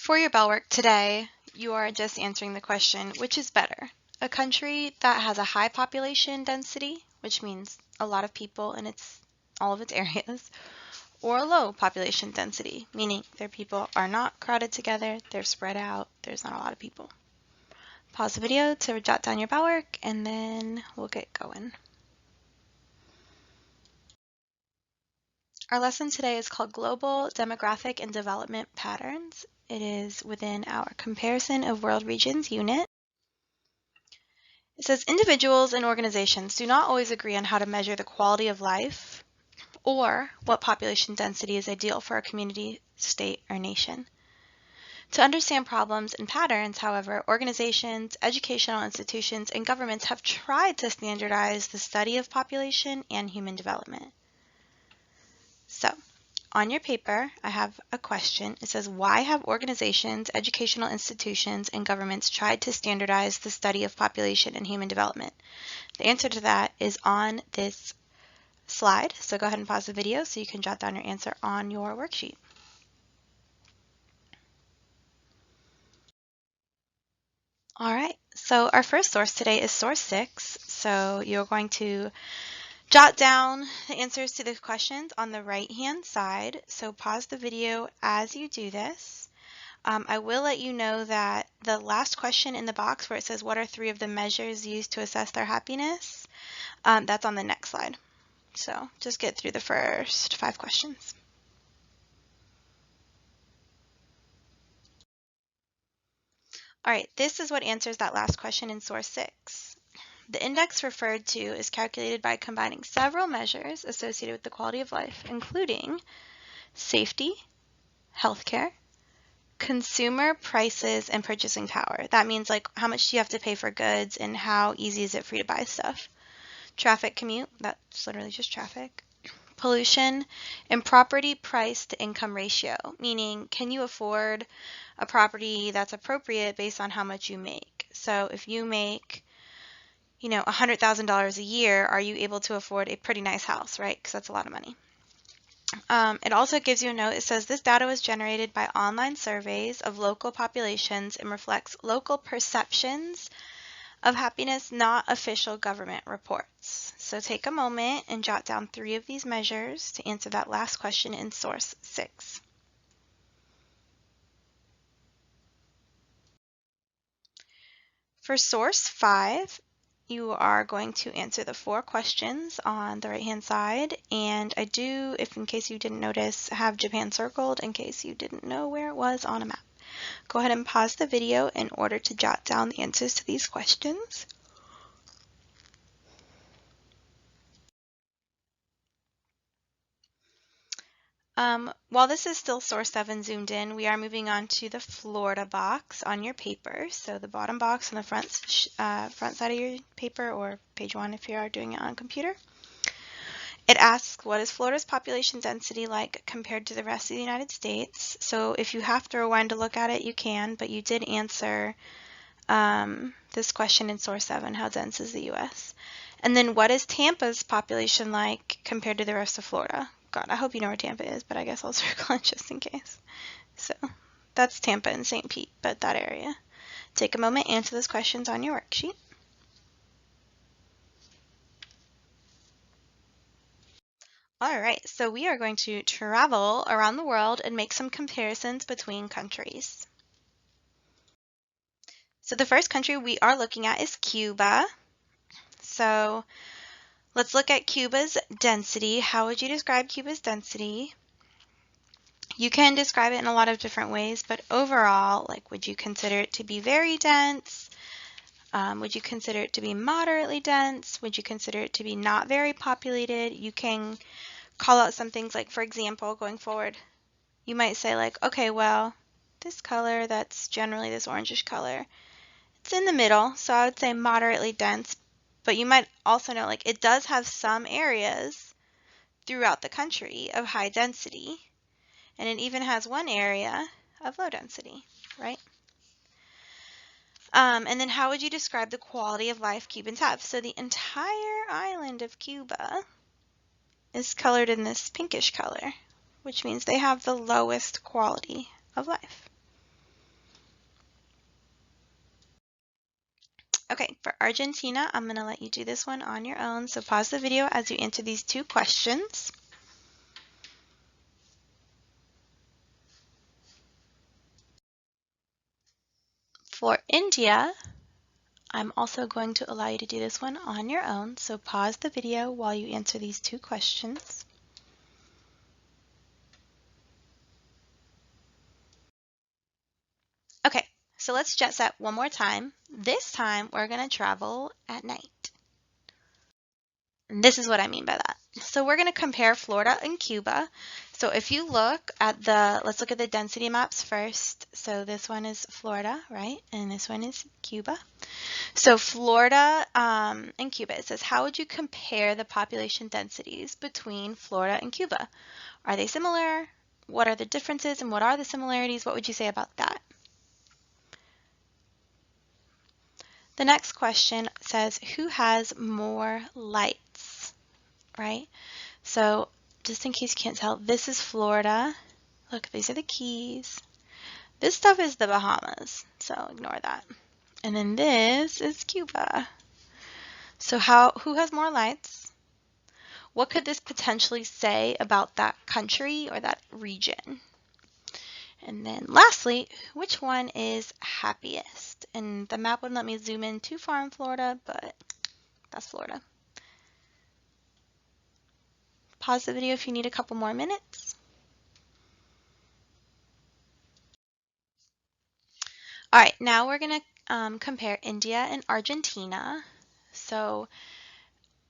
For your bell work today, you are just answering the question, which is better? A country that has a high population density, which means a lot of people in all of its areas, or a low population density, meaning their people are not crowded together, they're spread out, there's not a lot of people. Pause the video to jot down your bell work, and then we'll get going. Our lesson today is called Global Demographic and Development Patterns. It is within our Comparison of World Regions unit. It says individuals and organizations do not always agree on how to measure the quality of life or what population density is ideal for a community, state, or nation. To understand problems and patterns, however, organizations, educational institutions, and governments have tried to standardize the study of population and human development. So, on your paper, I have a question. It says, why have organizations, educational institutions, and governments tried to standardize the study of population and human development? The answer to that is on this slide. So go ahead and pause the video so you can jot down your answer on your worksheet. All right, so our first source today is source 6. So you're going to jot down the answers to the questions on the right-hand side. So pause the video as you do this. I will let you know that the last question in the box where it says, what are 3 of the measures used to assess their happiness? That's on the next slide. So just get through the first 5 questions. All right, this is what answers that last question in source 6. The index referred to is calculated by combining several measures associated with the quality of life, including safety, healthcare, consumer prices, and purchasing power. That means like how much do you have to pay for goods and how easy is it for you to buy stuff. Traffic commute, that's literally just traffic. Pollution, and property price to income ratio, meaning can you afford a property that's appropriate based on how much you make. So if you make $100,000 a year, are you able to afford a pretty nice house, right? Because that's a lot of money. It also gives you a note. It says this data was generated by online surveys of local populations and reflects local perceptions of happiness, not official government reports. So take a moment and jot down 3 of these measures to answer that last question in source 6. For source 5, you are going to answer the 4 questions on the right-hand side, and I do, if in case you didn't notice, have Japan circled in case you didn't know where it was on a map. Go ahead and pause the video in order to jot down the answers to these questions. While this is still source 7 zoomed in, we are moving on to the Florida box on your paper. So the bottom box on the front side of your paper, or page 1 if you are doing it on a computer. It asks, what is Florida's population density like compared to the rest of the United States? So if you have to rewind to look at it, you can, but you did answer this question in source 7, how dense is the U.S.? And then what is Tampa's population like compared to the rest of Florida? God, I hope you know where Tampa is, but I guess I'll circle it just in case. So that's Tampa and St. Pete, but that area. Take a moment, answer those questions on your worksheet. All right, so we are going to travel around the world and make some comparisons between countries. So the first country we are looking at is Cuba. So let's look at Cuba's density. How would you describe Cuba's density? You can describe it in a lot of different ways, but overall, like, would you consider it to be very dense? Would you consider it to be moderately dense? Would you consider it to be not very populated? You can call out some things like, for example, going forward, you might say like, okay, well, this color that's generally this orangish color, it's in the middle, so I would say moderately dense, but you might also know like it does have some areas throughout the country of high density, and it even has one area of low density, right? And then how would you describe the quality of life Cubans have? So the entire island of Cuba is colored in this pinkish color, which means they have the lowest quality of life. Okay, for Argentina, I'm going to let you do this one on your own. So pause the video as you answer these two questions. For India, I'm also going to allow you to do this one on your own. So pause the video while you answer these two questions. Okay, so let's jet set one more time. This time we're going to travel at night. And this is what I mean by that. So we're going to compare Florida and Cuba. So if you look at let's look at the density maps first. So this one is Florida, right? And this one is Cuba. So Florida and Cuba, it says, how would you compare the population densities between Florida and Cuba? Are they similar? What are the differences and what are the similarities? What would you say about that? The next question says, who has more lights, right? So just in case you can't tell, this is Florida. Look, these are the Keys. This stuff is the Bahamas, so ignore that. And then this is Cuba. So who has more lights? What could this potentially say about that country or that region? And then lastly, which one is happiest? And the map wouldn't let me zoom in too far in Florida, but that's Florida. Pause the video if you need a couple more minutes. All right, now we're going to compare India and Argentina. So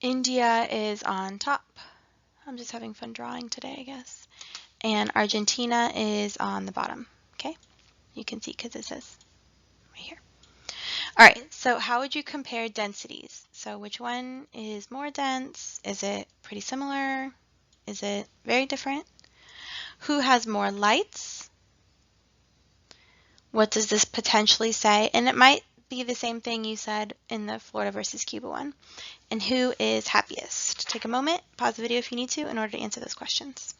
India is on top. I'm just having fun drawing today, I guess. And Argentina is on the bottom, okay? You can see because it says right here. All right, so how would you compare densities? So which one is more dense? Is it pretty similar? Is it very different? Who has more lights? What does this potentially say? And it might be the same thing you said in the Florida versus Cuba one. And who is happiest? Take a moment, pause the video if you need to in order to answer those questions.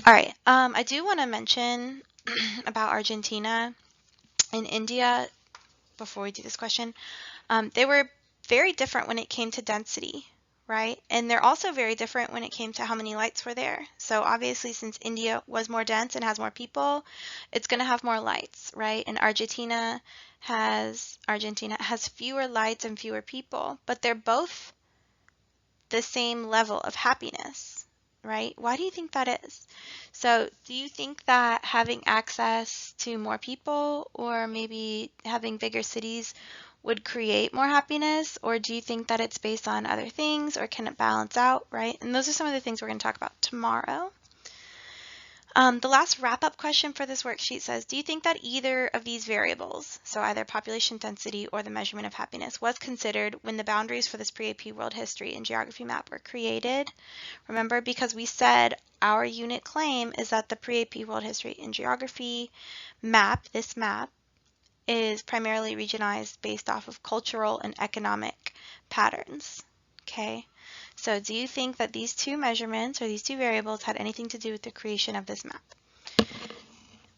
All right, I do want to mention about Argentina and India before we do this question. They were very different when it came to density, right? And they're also very different when it came to how many lights were there. So obviously, since India was more dense and has more people, it's going to have more lights, right? And Argentina has fewer lights and fewer people, but they're both the same level of happiness, right? Why do you think that is? So do you think that having access to more people or maybe having bigger cities would create more happiness, or do you think that it's based on other things, or can it balance out, right? And those are some of the things we're going to talk about tomorrow. The last wrap-up question for this worksheet says, do you think that either of these variables, so either population density or the measurement of happiness, was considered when the boundaries for this pre-AP world history and geography map were created? Remember, because we said our unit claim is that the pre-AP world history and geography map, this map, is primarily regionalized based off of cultural and economic patterns, okay? So do you think that these two measurements or these two variables had anything to do with the creation of this map?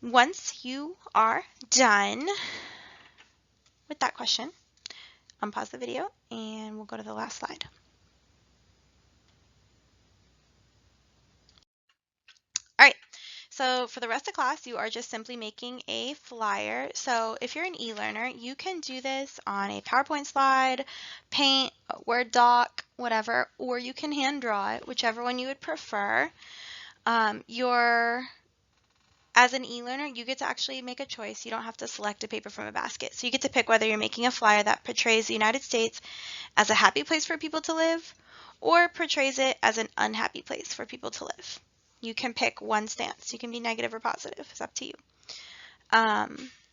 Once you are done with that question, unpause the video and we'll go to the last slide. All right, so for the rest of class, you are just simply making a flyer. So if you're an e-learner, you can do this on a PowerPoint slide, Paint, a Word doc, whatever, or you can hand draw it, whichever one you would prefer. As an e-learner, you get to actually make a choice. You don't have to select a paper from a basket. So you get to pick whether you're making a flyer that portrays the United States as a happy place for people to live or portrays it as an unhappy place for people to live. You can pick one stance. You can be negative or positive. It's up to you.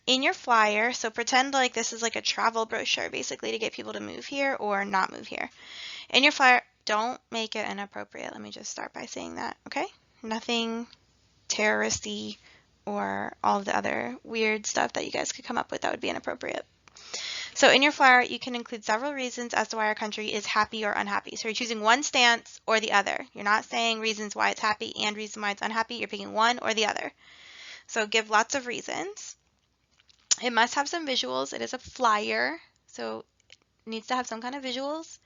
In your flyer, so pretend like this is like a travel brochure basically to get people to move here or not move here. In your flyer, don't make it inappropriate. Let me just start by saying that, okay? Nothing terroristy or all of the other weird stuff that you guys could come up with that would be inappropriate. So in your flyer, you can include several reasons as to why our country is happy or unhappy. So you're choosing one stance or the other. You're not saying reasons why it's happy and reasons why it's unhappy. You're picking one or the other. So give lots of reasons. It must have some visuals. It is a flyer, so it needs to have some kind of visuals.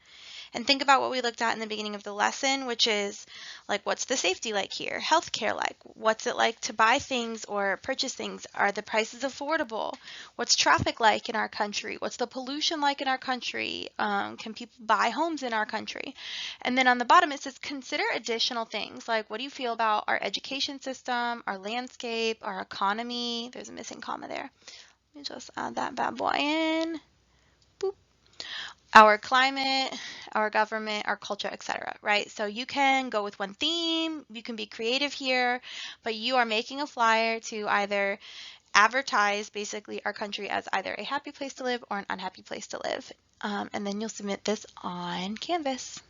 And think about what we looked at in the beginning of the lesson, which is like, what's the safety like here? Healthcare like? What's it like to buy things or purchase things? Are the prices affordable? What's traffic like in our country? What's the pollution like in our country? Can people buy homes in our country? And then on the bottom, it says, consider additional things like, what do you feel about our education system, our landscape, our economy? There's a missing comma there. Let me just add that bad boy in. Boop. Our climate, our government, our culture, etc. Right? So you can go with one theme, you can be creative here, but you are making a flyer to either advertise basically our country as either a happy place to live or an unhappy place to live. And then you'll submit this on Canvas.